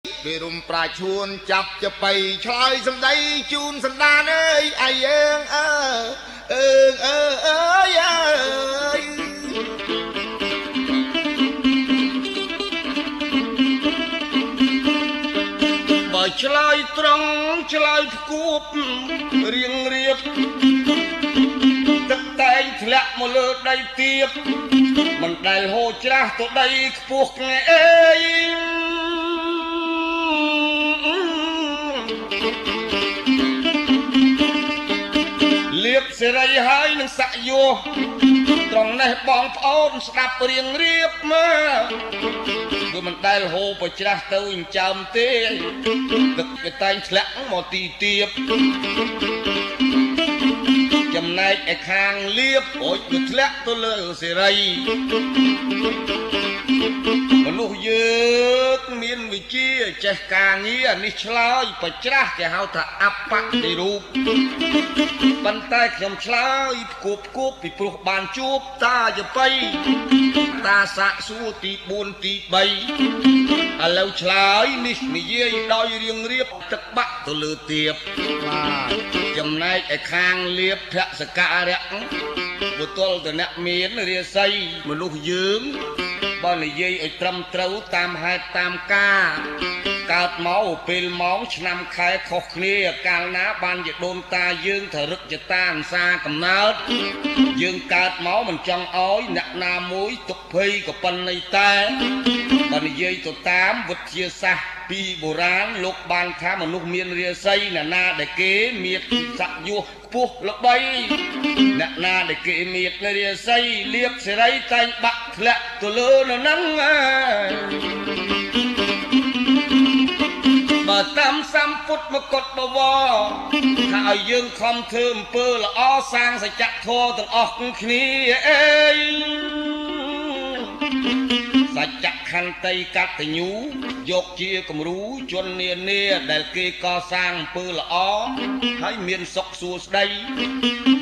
vì rùm pra chuồn chập chập bầy chơi sầm đây chun sầm đan ơi ai ơi ơi bởi chơi trong chơi cúp riêng riêng tất tay lẹ một lượt đây tiếp mình đầy hồ cha tụi đây buộc nghe liệp sẽ đây haiនឹងសាក់យោត្រង់នេះបងប្អូនស្ដាប់រៀងរៀបមកគឺមិនដែលហូបច្រាស់ទៅចិញ្ចើមទេទឹកវាតែងធ្លាក់មកទីទៀតចំណែកឯខាងលៀបអូចវាធ្លាក់ទៅលើសេរីមនុស្សយើងមានវិជ្ជាចេះការងារនេះឆ្លើយបច្រាស់គេហៅថាអបតិរូបប៉ុន្តែខ្ញុំឆ្លើយគួបពីព្រោះបានជួបតាយបៃតាសាក់សួរទី4ទី3ឥឡូវឆ្លើយនេះនិយាយដោយរៀងរៀបទឹកបាក់ទៅលើទៀតចំណែកឯខាងលៀបភសការៈបុទល់តអ្នកមានរាសីមនុស្សយើងបើនិយាយឲ្យត្រឹមត្រូវតាមហេតុតាមការកើតមកពេលម៉ោងឆ្នាំខែខុសគ្នាកាលណាបានជាដូនតាយើងថរឹកចតាអន្សាកំណើតយើងកើតមកមិនចង់ឲ្យអ្នកណាមួយទុកភ័យក៏ប៉ុន្តែតែបើនិយាយទៅតាមវិទ្យាសាស្ត្រពីបុរាណលោកបានថាមនុស្សមានរាសីអ្នកណាដែលគេមានស័ក្តិយុខ្ពស់ល្បីអ្នកណាដែលគេមានរាសីលៀបសេរីតែងបាក់ធ្លាក់ទៅលើនៅហ្នឹងបើតាមសម្ពុតមកុដបវរថាឲ្យយើងខំធ្វើអំពើល្អសាងសច្ចធម៌ទាំងអស់គ្នាអេសច្ចខន្តីកតញ្ញូយកជាគំរូជននានាដែលគេកសាងអំពើល្អហើយមានសុខសួស្តី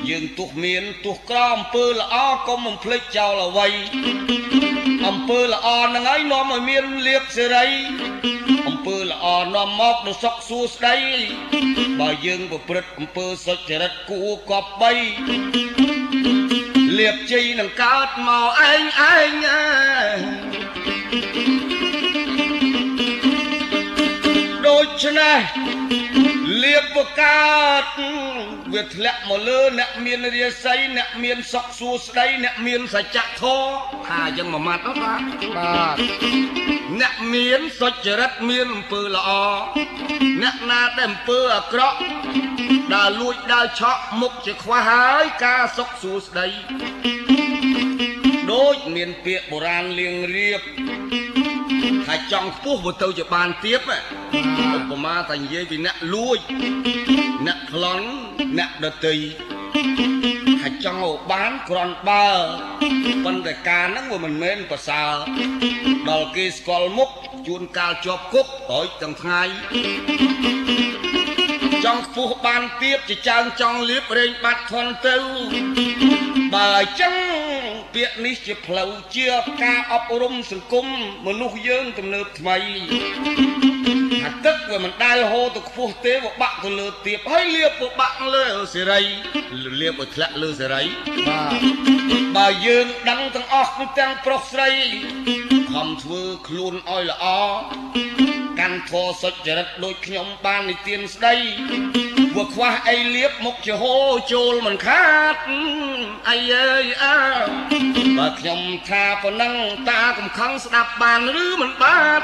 យើងទោះមានទោះក្រអំពើល្អកុំបំភ្លេចចោលអ្វីអំពើល្អហ្នឹងហើយនាំឲ្យមានលៀបសេរីអំពើល្អនាំមកនូវសុខសួស្តីបើយើងប្រព្រឹត្តអំពើសុចរិតគួរគប្បីលៀបជ័យនឹងកើតមកឯងដូច្នេះលៀបប្រកាសវាធ្លាក់មកលើអ្នកមានរាសីអ្នកមានសុខសួស្តីអ្នកមានសច្ចធម៌ថាអញ្ចឹងមួយម៉ាត់អត់បាទអ្នកមានសុចរិតមានអំពើល្អអ្នកណាដែលអំពើអាក្រក់ដើរលួចដើរឆក់មុខជាខ្វះហើយការសុខសួស្តីដូចមានពាក្យបុរាណលៀងរៀបថាចង់ខ្ពស់ទៅជាបានទៀតឧបមាថានិយាយពីអ្នកលួចអ្នកប្លន់អ្នកដតីថាចង់ឲ្យបានគ្រាន់បើប៉ុន្តែការហ្នឹងវាមិនមែនប្រសើរដល់គេស្គាល់មុខជួនកាលជាប់គុកហើយទាំងថ្ងៃចង់ខ្ពស់បានទៀតជាចើងចង់លៀបរែងបាត់ធន់ទៅបើអញ្ចឹងពាក្យនេះជាផ្លូវជាការអប់រំសង្គមមនុស្សយើងទំនើបថ្មីថាទឹកវាមិនដែលហូរទៅខ្ពស់ទេវាបាក់ទៅលើទៀបហើយលៀបវាបាក់លើសេរីលៀបឲ្យធ្លាក់លើសេរីបើយើងដឹងទាំងអស់ទាំងប្រុសស្រីខំធ្វើខ្លួនឲ្យល្អកាន់ធម៌សុចរិតដូចខ្ញុំបាននិទានស្ដីវាខ្វះអីលៀបមុខជាហូរចូលមិនខាតអីអើយបើខ្ញុំថាប៉ុណ្ណឹងតាកំខឹងស្ដាប់បានឬមិនបាទ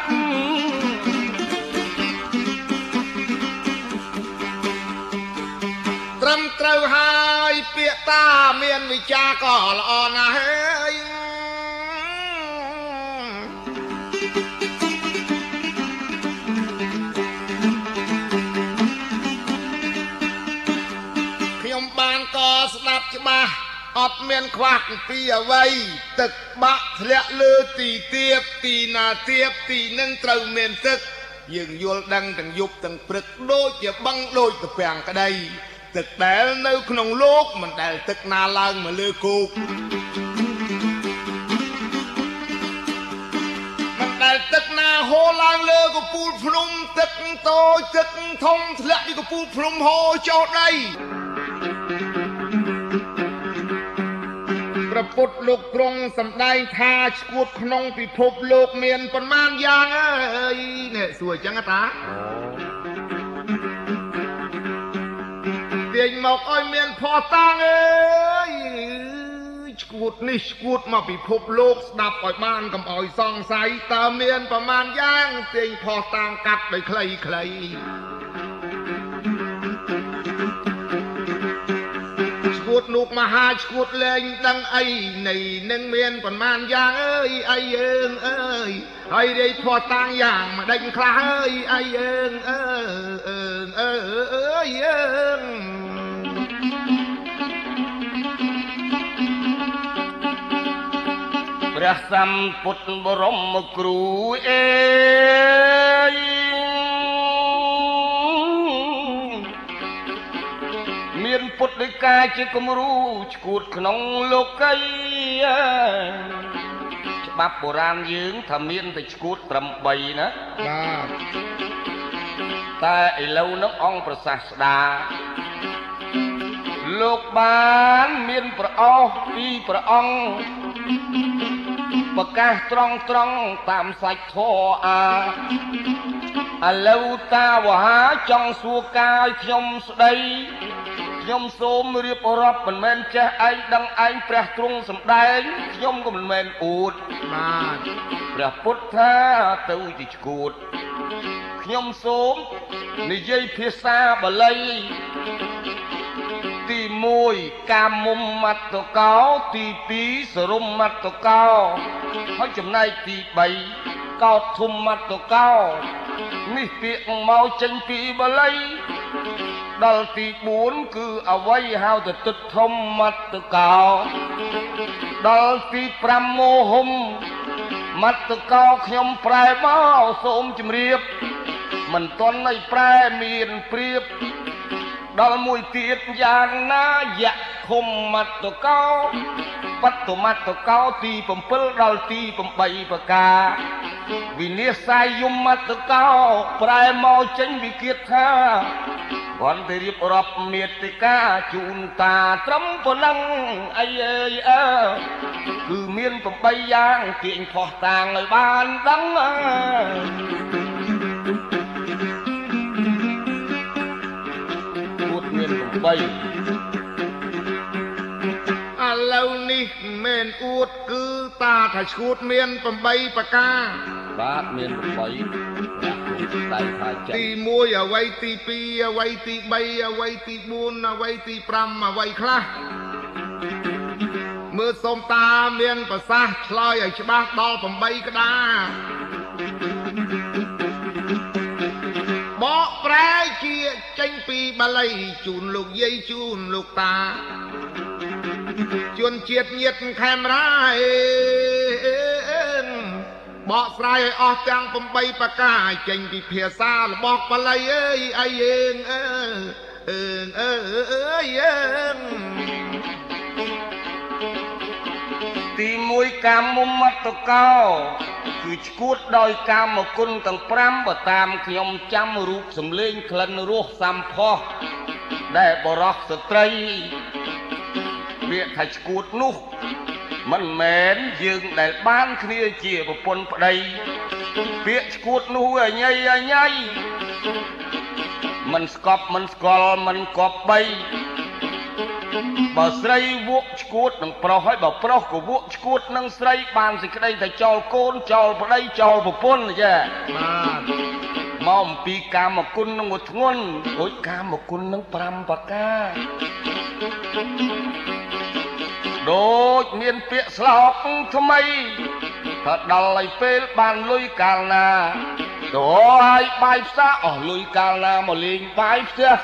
ត្រឹមត្រូវហើយពាក្យតាមានវិចារក៏ល្អណាស់ហើយខ្ញុំបានក៏ស្ដាប់ច្បាស់អត់មានខ្វះពីអ្វីទឹកបាក់ធ្លាក់លើទីទៀបទីណាទៀបទីនឹងត្រូវមានទឹកយើងយល់ដឹងទាំងយប់ទាំងព្រឹកដូចជាបឹងដូចទៅពាំងក្តីទឹកដែលនៅក្នុងលោកមិនដែលទឹកណាឡើងមកលើគោកមិនដែលទឹកណាហ hô lang lơ của phu phum tức tôi tức thông lại của phu phum hô cho đây ព្រះពុទ្ធលោកទ្រង់សម្ដែងថាឈួតក្នុងពិភពលោកមានប៉ុន្មានយ៉ាងអើយនេះសួរអញ្ចឹងតាទាញមកឲ្យមានផោះតាំងអើយឈួតនេះឈួតមកពិភពលោកស្ដាប់ឲ្យបានកុំឲ្យសង្ស័យតើមានប៉ុន្មានយ៉ាងទាញផោះតាំងកាត់ដោយខ្លីៗឈួតនោះមហាឈួតលែងដឹងអីនៃនឹងមានប៉ុន្មានយ៉ាងអើយអីយើងអើយហើយរាយផោះតាំងយ៉ាងមិនដេញខ្លះអើយអីយើងអើយយើងព្រះសម្ពុទ្ធបរមគ្រូអេមានពុទ្ធដីកាជាគំរូឈួតក្នុងលោកីច្បាប់បុរាណយើងថាមានតែឈួត8ណាបាទតែឥឡូវនោះអង្គប្រសាស្តាលោកបានមានព្រះអស់ពីព្រះអង្គប្រកាសត្រង់តាមសាច់ធម៌ឥឡូវតាវហាចង់សួរកាយខ្ញុំស្ដីខ្ញុំសូមរៀបរាប់មិនមែនចេះឯងដឹងឯងព្រះទ្រង់សម្ដែងខ្ញុំក៏មិនមែនអួតបាទព្រះពុទ្ធថាទៅទីឈួតខ្ញុំសូមនិយាយភាសាបាលីទី1កាមុំមត្តកោទី2សរុមមត្តកោហើយចំណែកទី3កោធុមមត្តកោនេះពាក្យមកចេញពីបាលីដល់ទី4គឺអវ័យហៅទៅទឹកធំមត្តកោដល់ទី5មោហុំមត្តកោខ្ញុំប្រែមកសូមជម្រាបមិនទាន់ឲ្យប្រែមានព្រៀបដល់មួយទៀតយ៉ាងណាយៈខុមមត្តកោបត្តមត្តកោទី7ដល់ទី8ប្រការវិនិច្ឆ័យយមមត្តកោប្រែមកចេញវិគិតថាគាត់ទៅរៀបរាប់មេតិកាជូនតាត្រឹមប៉ុណ្ណឹងអីអើយគឺមាន8យ៉ាងទាញផោះតាងឲ្យបានដឹងពុទ្ធមាន8ឥឡូវនេះមិនអួតគឺតាថាឈួតមាន8ប្រការបាទមាន8ដៃថាចិត្តទី1អវ័យទី2អវ័យទី3អវ័យទី4អវ័យទី5អវ័យខ្លះមើលសូមតាមានប្រសាសន៍ឆ្លើយឲ្យច្បាស់ដល់8ក្តាបកប្រែជាចេញពីបាលីជូនលោកយាយជូនលោកតាជនជាតិញាតិខេមរាបកស្រាយឲ្យអស់ទាំង8ប្រការចេញពីភាសារបស់បាលីអើយអីយើងទី1កាមុំមត្តកោគឺឈួតដោយកាមគុណទាំង5បើតាមខ្ញុំចាំរូបសម្លេងក្លិនរសសម្ផស្សដែលបរោះស្ត្រីពាក្យថាឈួតនោះមិនមែនយើងដែលបានគ្នាជាប្រពន្ធប្តីពាក្យឈួតនោះអញៃមិនស្កប់មិនស្គាល់មិនគប្បីបើស្រីវក់ឈួតនឹងប្រុសហើយបើប្រុសក៏វក់ឈួតនឹងស្រីបានសេចក្តីតែចោលកូនចោលប្តីចោលប្រពន្ធចាបាទមកអំពីកាមគុណនឹងមួយធ្ងន់រួចកាមគុណនឹង5ប្រការដូចមានពាក្យស្លោកថ្មីថាដល់ឲ្យពេលបានលុយកាលណាទៅឲ្យបាយផ្សារអស់លុយកាលណាមកលេងបាយផ្ទះ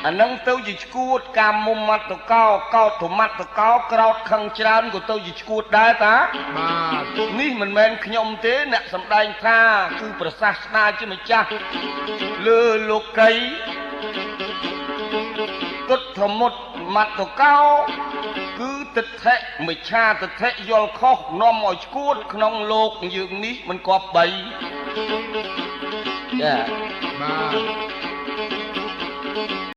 អានឹងទៅជាឈួតកាមមុំមត្តកោកោធមត្តកោក្រោតខឹងច្រើនក៏ទៅជាឈួតដែរតាបាទនេះមិនមែនខ្ញុំទេអ្នកសម្ដែងថាគឺប្រសាសនាជាម្ចាស់លើលោកី ទុតធមុតមាត់តកោគឺទឹកថេមិឆាទឹកថេយល់ខុសនាំឲ្យឈួតក្នុងលោកយើងនេះមិនគប្បីចាបាទ